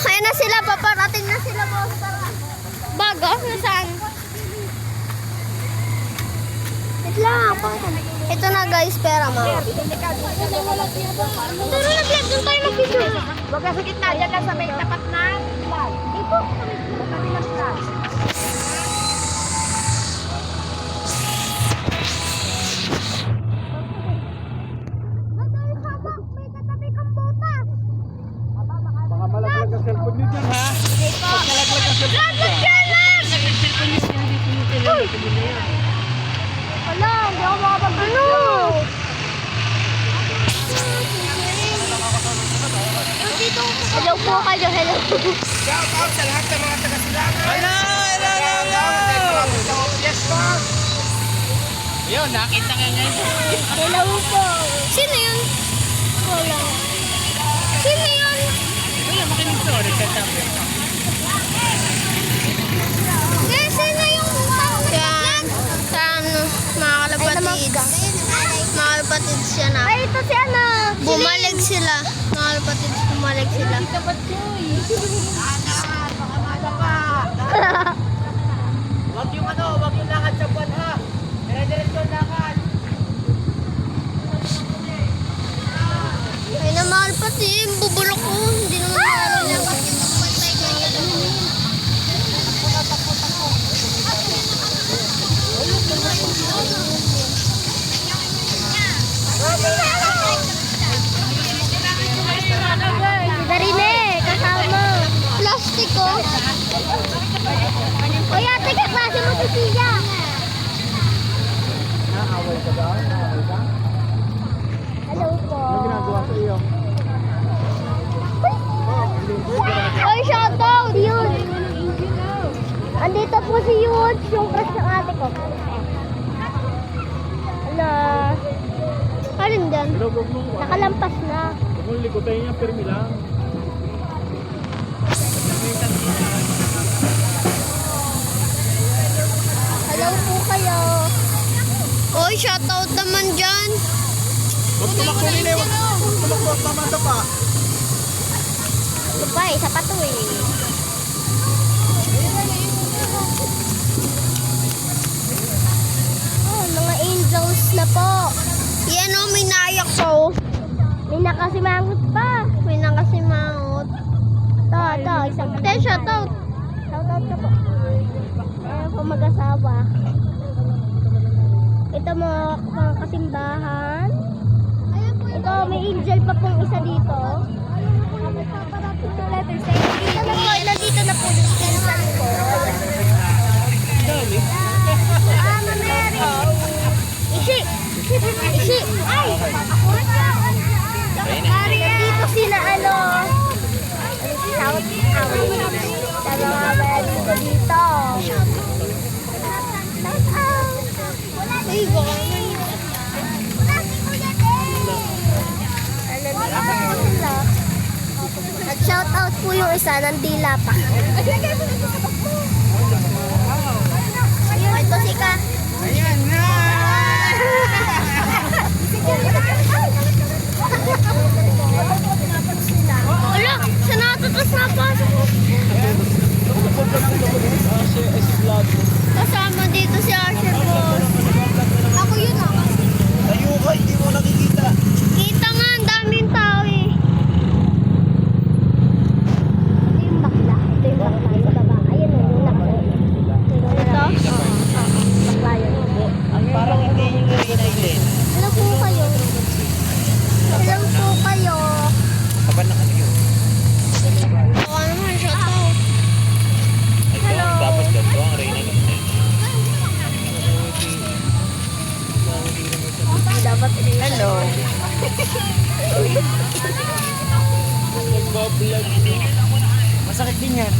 Ayan na sila, paparating na sila, boss. Bago? Nasaan? Wait lang, ito na guys, pera mo. Tara na, Flip, doon tayo mag-picture. Huwag ka sa gitna, dyan lang sa may tapat na flag. Dito, sa may flag. Baka malaglag ang cellphone niyo dyan, ha? Pag nalaglag ang cellphone niyo dyan. Wala, hindi ako makapag-ano. Hello po kayo, hello. Shout out sa lahat ng mga taga-Silangan. Hello! Yes, boss! Ayun, nakita nga ngayon. Hello po. Sino yun? Wala. Sino yun? Wala, makinig to. Nagsasabi. Yes, sino yung yan? Sa ano, mga kalapatid. Mga kalapatid siya na. Ay, ito si ano. Bumalik sila. Mga kalapatid, bumalik sila. Wag yung ano, wag yung lakad sa buwan, ha? Dire-diretso yung lakad. Ay na mga kalapatid, bubulok ko. Hindi naman meron yan. Darine, kasama. Plastiko. O yate, kaklase mo si Tia. Naaway ka ba? Naaway ka? Hello po. Ano ginagawa sa iyo? Oy, shoutout! Yun! Andito po si Yudes, yung crush ng ate ko. Ala. Alin dyan? Bilogog nung Nakalampas na. Huwag mong likotayin niya, pirmi lang. Hello po kayo. Oy, shoutout naman dyan. Huwag tumakbo rin eh. Huwag tumakbo at mamanda pa. Ito pa, isa pa to eh. Oh, mga angels na po. Yan o, may nayak po. May nakasimangot pa. May nakasimangot. Ito, isang te, shoutout. Shoutout ka po. Ayan po mag-asawa. Ito mga kasimbahan. Ito, may angel pa pong isa dito. Ito na po, nandito na po yung pinsan ko. Mama Mary. Ishi! Ishi! Ay! Nandito sila ano. Shout out. Sa mga bayan ko dito. Shout out. Uy, baka naman. At shout out po yung isa ng dila pa. Ayun, ito si Ka. Ayan na! Wala, sa natatas na pasok. Kasama dito si Asher Boss. Ako yun ah. Tayo ka, hindi mo nakikita. Kita nga, ang daming tao eh. Ito yung bakla. Ito yung bakla sa baba. Ayun o, yung nakla. Ito? Bakla yun. Parang hindi yung ginailen. Hello po kayo. Hello po kayo. Kapan na kasi yun. Baka naman, shout out. Hello. Dapat ganito ang reyna ng Dapat Hello. Masakit din yan.